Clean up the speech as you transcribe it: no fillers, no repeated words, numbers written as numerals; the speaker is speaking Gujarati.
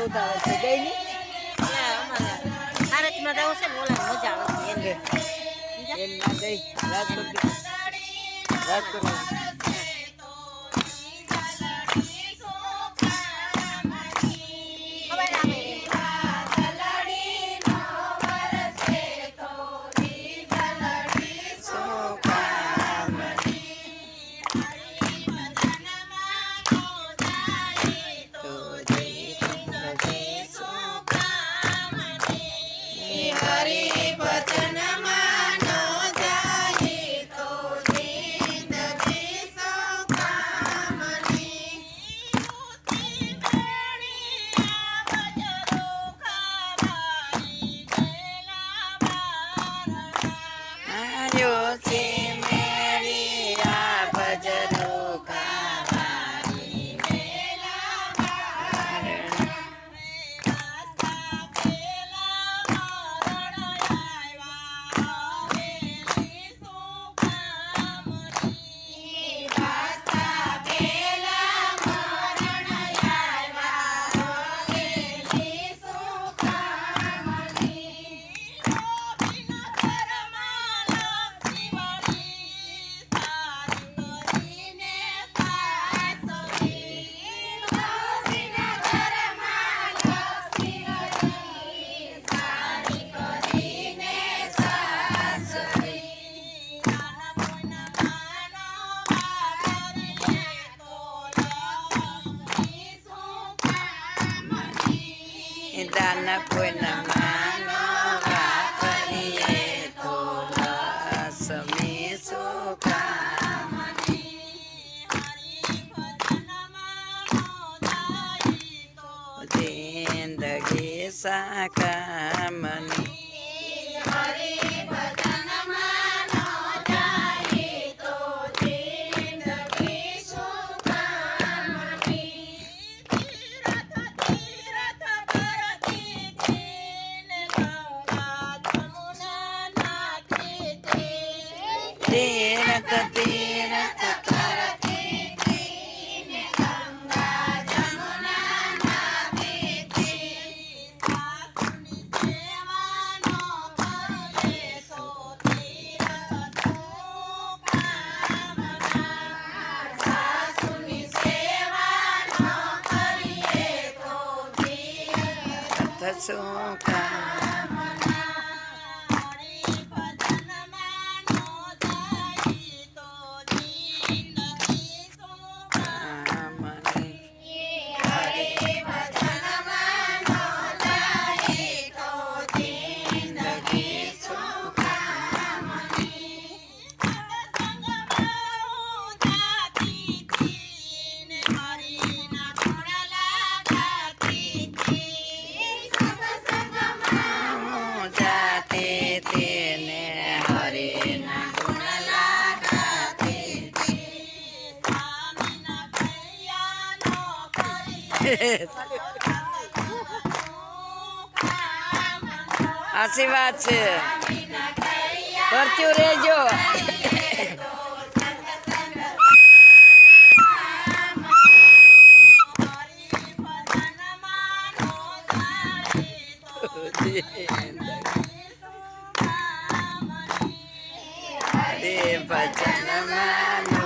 ઉતાવળ છે ગઈ ની ભારતમાં જવું છે ને ઓલા મજા આવશે એમ ના ગઈ રાજકોટ દાના કોઈના માનો વાપરીએ તો લક્ષ્મી સુકામણી જિંદગી સાકામણી તીરથ તીરથ કરતી ને ગંગા જમુના નાતી સાસુની સેવાનો કરે તો તીરથ સુકામના સાસુની સેવાનો કરીએ તો તીરથ સુકામના સાચી વાત છે ફરતું રહેજો ભજન માનો